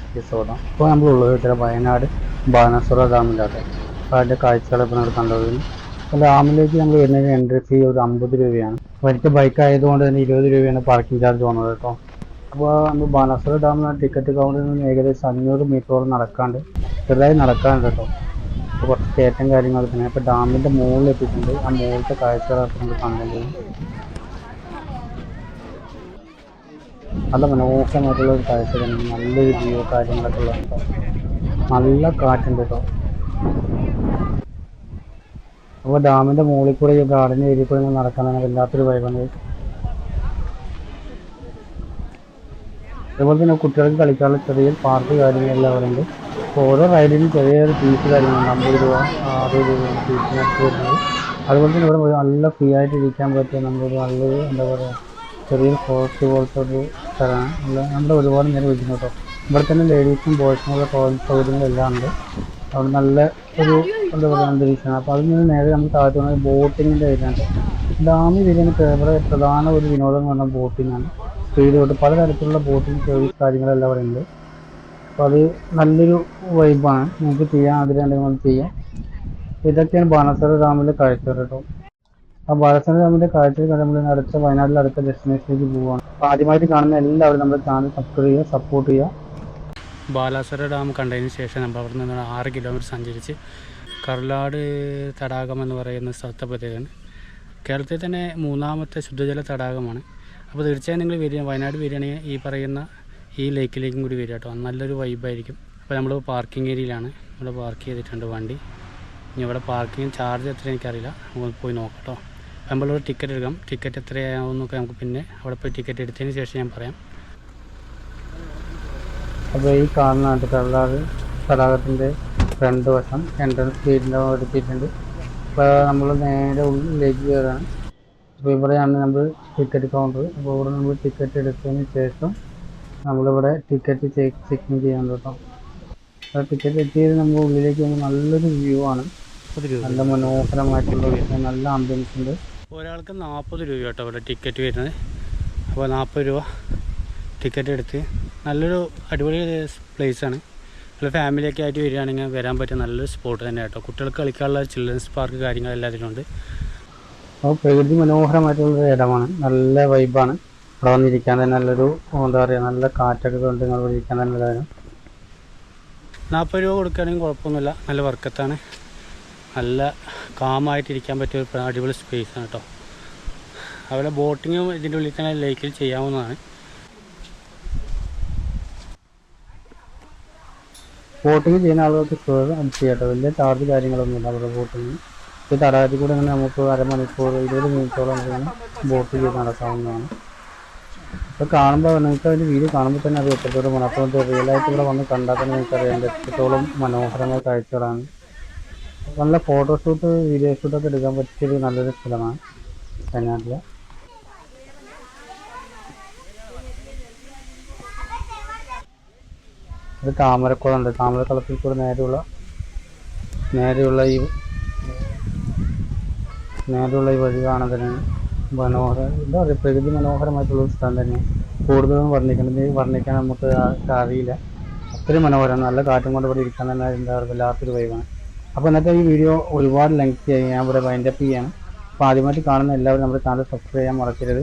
എപ്പിസോഡാണ്. ഇപ്പോൾ നമ്മളുള്ളത് ചില വയനാട് ബാണാസുര ഡാമിലാട്ടെ. അപ്പോൾ അതിൻ്റെ കാഴ്ചകളൊക്കെ നമ്മൾ കണ്ടുപോയിരുന്നു. അപ്പോൾ ഡാമിലേക്ക് നമ്മൾ വരുന്നതിന് എൻട്രി ഫീ ഒരു 50 രൂപയാണ്. അപ്പോൾ എനിക്ക് ബൈക്ക് ആയതുകൊണ്ട് തന്നെ 20 രൂപയാണ് പാർക്കിംഗ് ചാർജ് വന്നത് കേട്ടോ. അപ്പോൾ നമ്മൾ ബാണാസുര ഡാമിന് ടിക്കറ്റ് കൗണ്ടറിൽ നിന്ന് ഏകദേശം 500 മീറ്ററോളം നടക്കാണ്ട്, ചെറുതായി നടക്കാണ്ട് കേട്ടോ. അപ്പോൾ കുറച്ച് കയറ്റം കാര്യങ്ങളൊക്കെ തന്നെ. അപ്പോൾ ഡാമിൻ്റെ മുകളിൽ എത്തിയിട്ടുണ്ട്. ആ മുകളിലത്തെ കാഴ്ചകളൊക്കെ നമ്മൾ കാണുന്നത് നല്ല മനോഹരമായിട്ടുള്ള ഒരു കാഴ്ച തന്നെ. നല്ലൊരു വ്യൂ കാര്യങ്ങളൊക്കെ ഉള്ള കേട്ടോ. നല്ല കാറ്റുണ്ട് കേട്ടോ. അപ്പോൾ ഡാമിൻ്റെ മുകളിൽ കൂടെ ഈ ഗാർഡൻ ഏരിയ കൂടെ നടക്കാൻ തന്നെ വല്ലാത്തൊരു വൈബാണ്. അതുപോലെ തന്നെ കുട്ടികൾക്ക് കളിക്കാനുള്ള ചെറിയ പാർക്ക് കാര്യങ്ങളെല്ലാം അവിടെ ഉണ്ട്. അപ്പോൾ ഓരോ റൈഡിനും ചെറിയൊരു ഫീസ് കാര്യങ്ങളുണ്ട്. 50 രൂപ 60 രൂപയാണ് ഫീസിനൊക്കെ വരുന്നത്. അതുപോലെ തന്നെ ഇവിടെ നല്ല ഫ്രീ ആയിട്ട് ഇരിക്കാൻ പറ്റിയ നമ്മളൊരു നല്ലൊരു എന്താ പറയുക ചെറിയൊരു ഫോറസ്റ്റ് പോലത്തെ ഒരു സ്ഥലമാണ്. നമ്മുടെ ഒരുപാട് നേരം ഇരിക്കുന്നു കേട്ടോ. ഇവിടെ തന്നെ ലേഡീസും ബോയ്സിനുള്ള ടോയ്ലറ്റ് സൗകര്യങ്ങളെല്ലാം ഉണ്ട്. അവിടെ നല്ല ഒരു എന്താ പറയുക അന്തരീക്ഷമാണ്. അപ്പോൾ അതിൽ നിന്ന് നേരെ നമ്മൾ താഴത്ത് വന്നത് ബോട്ടിങ്ങിൻ്റെ ഏരിയയാണ്. ഡാമിൽ വരുന്ന ഇവിടെ പ്രധാന ഒരു വിനോദം എന്ന് പറഞ്ഞാൽ ബോട്ടിങ്ങാണ്. സ്പീഡ് ബോട്ട് പലതരത്തിലുള്ള ബോട്ടിങ് സർവീസ് കാര്യങ്ങളെല്ലാം അവിടെ ഉണ്ട്. അപ്പോൾ അത് നല്ലൊരു വൈബാണ്. നമുക്ക് ചെയ്യാൻ ആഗ്രഹമുണ്ടെങ്കിൽ നമുക്ക് ചെയ്യാം. ഇതൊക്കെയാണ് ബാണാസുര ഡാമിലെ കാഴ്ചകൾ കേട്ടോ. ആ ബാണാസുര ഡാമിൻ്റെ കാഴ്ചകൾ നമ്മൾ അടുത്ത വയനാട്ടിലെ അടുത്ത ഡെസ്റ്റിനേഷനിലേക്ക് പോവുകയാണ്. അപ്പോൾ ആദ്യമായിട്ട് കാണുന്ന എല്ലാവരും നമ്മുടെ ചാനൽ സബ്സ്ക്രൈബ് ചെയ്യുക, സപ്പോർട്ട് ചെയ്യുക. ബാലാസുര ഡാം കണ്ടതിന് ശേഷം നമ്മൾ അവിടെ നിന്ന് 6 കിലോമീറ്റർ സഞ്ചരിച്ച് കർലാട് തടാകം എന്ന് പറയുന്ന സ്ഥലത്തെത്തിയതാണ്. കേരളത്തിൽ തന്നെ 3ാമത്തെ ശുദ്ധജല തടാകമാണ്. അപ്പോൾ തീർച്ചയായും നിങ്ങൾ വയനാട് വരികയാണെങ്കിൽ ഈ പറയുന്ന ഈ ലേക്കിലേക്കും കൂടി വരിക കേട്ടോ. നല്ലൊരു വൈബായിരിക്കും. അപ്പോൾ നമ്മൾ പാർക്കിംഗ് ഏരിയയിലാണ്. ഇവിടെ പാർക്ക് ചെയ്തിട്ടുണ്ട് വണ്ടി. ഇനി ഇവിടെ പാർക്കിംഗ് ചാർജ് എത്ര എനിക്കറിയില്ല, നമുക്ക് പോയി നോക്കാം കേട്ടോ. നമ്മളിവിടെ ടിക്കറ്റ് എടുക്കാം. ടിക്കറ്റ് എത്രയാവുമെന്നൊക്കെ നമുക്ക് പിന്നെ അവിടെ പോയി ടിക്കറ്റ് എടുത്തതിന് ശേഷം ഞാൻ പറയാം. അപ്പോൾ ഈ കാണുന്നതായിട്ട് കർലാട് തടാകത്തിൻ്റെ ഫ്രണ്ട് വശം എൻട്രൻസ് ഗേറ്റിൻ്റെ എടുത്തിട്ടുണ്ട്. അപ്പോൾ നമ്മൾ നേരെ ഉള്ളിലേക്ക് കയറാണ്. അപ്പോൾ ഇവിടെയാണ് നമ്മൾ ടിക്കറ്റ് കൗണ്ടർ. അപ്പോൾ ഇവിടെ നമ്മൾ ടിക്കറ്റ് എടുത്തതിന് ശേഷം നമ്മളിവിടെ ടിക്കറ്റ് ചെക്കിങ് ചെയ്യാൻ കേട്ടോ. അപ്പോൾ ടിക്കറ്റ് എത്തിയത് നമ്മൾ ഉള്ളിലേക്ക് പോകുമ്പോൾ നല്ലൊരു വ്യൂ ആണ്. നല്ല മനോഹരമായിട്ടുള്ള നല്ല ആംബിയൻസ് ഉണ്ട്. ഒരാൾക്ക് 40 രൂപ കേട്ടോ ഇവിടെ ടിക്കറ്റ് വരുന്നത്. അപ്പോൾ 40 രൂപ ടിക്കറ്റ് എടുത്ത് നല്ലൊരു അടിപൊളി പ്ലേസാണ്. നല്ല ഫാമിലിയൊക്കെ ആയിട്ട് വരികയാണെങ്കിൽ വരാൻ പറ്റിയ നല്ലൊരു സ്പോട്ട് തന്നെ കേട്ടോ. കുട്ടികൾക്ക് കളിക്കാനുള്ള ചിൽഡ്രൻസ് പാർക്ക് കാര്യങ്ങളെല്ലാം ഇതിലുണ്ട്. അപ്പോൾ പ്രകൃതി മനോഹരമായിട്ടുള്ളൊരു ഇടമാണ്. നല്ല വൈബാണ്. അവിടെ വന്നിരിക്കാൻ തന്നെ നല്ലൊരു എന്താ പറയുക നല്ല കാറ്റൊക്കെ കൊണ്ട് നിങ്ങൾ ഇരിക്കാൻ തന്നെ നല്ലതാണ്. 40 രൂപ കൊടുക്കുകയാണെങ്കിൽ കുഴപ്പമൊന്നുമില്ല. നല്ല വർക്കത്താണ്. നല്ല കാമായിട്ടിരിക്കാൻ പറ്റിയ ഒരു അടിപൊളി സ്പേസാണ് കേട്ടോ. അതുപോലെ ബോട്ടിങ്ങും ഇതിൻ്റെ ഉള്ളിൽ തന്നെ ലേക്കിൽ ചെയ്യാവുന്നതാണ്. ബോട്ടിങ് ചെയ്യുന്ന ആളുകൾക്ക് ചെയ്യാം കേട്ടോ. വലിയ ചാർജ് കാര്യങ്ങളൊന്നുമില്ല അവിടെ ബോട്ടിങ്. ഈ തടാകത്തിൽ കൂടെ അങ്ങനെ നമുക്ക് അരമണിക്കൂർ 20 മിനിറ്റോളം ബോട്ട് ചെയ്ത് നടക്കാവുന്നതാണ്. അപ്പോൾ കാണുമ്പോൾ നിങ്ങൾക്ക് അതിൻ്റെ വീഡിയോ കാണുമ്പോൾ തന്നെ അത് എത്രത്തോളം വേണം. അപ്പോൾ റിയലായിട്ട് ഇവിടെ വന്ന് കണ്ടാൽ തന്നെ നിങ്ങൾക്കറിയാം എത്രത്തോളം മനോഹരമായ കാഴ്ചകളാണ്. നല്ല ഫോട്ടോഷൂട്ട് വീഡിയോ ഷൂട്ടൊക്കെ എടുക്കാൻ പറ്റിയൊരു നല്ലൊരു സ്ഥലമാണ് വയനാട്ടിൽ. ഒരു താമരക്കുളമുണ്ട്. താമരക്കുളത്തിൽ കൂടെ നേരെയുള്ള ഈ വഴി കാണാൻ തന്നെ എന്താ പറയുക പ്രകൃതി മനോഹരമായിട്ടുള്ളൊരു സ്ഥലം തന്നെ. കൂടുതലും വർണ്ണിക്കാൻ നമുക്ക് അറിയില്ല. അത്രയും മനോഹരമാണ്. നല്ല കാറ്റും കൊണ്ട് ഇവിടെ ഇരിക്കാൻ തന്നെ എന്താ പറയുക വല്ലാത്തൊരു വൈബാണ്. അപ്പോൾ ഇന്നത്തെ ഈ വീഡിയോ ഒരുപാട് ലെങ്തി ആയി. ഞാൻ ഇവിടെ വൈൻഡപ്പ് ചെയ്യാണ്. അപ്പോൾ ആദ്യമായിട്ട് കാണുന്ന എല്ലാവരും നമ്മുടെ ചാനൽ സബ്സ്ക്രൈബ് ചെയ്യാൻ മറക്കരുത്.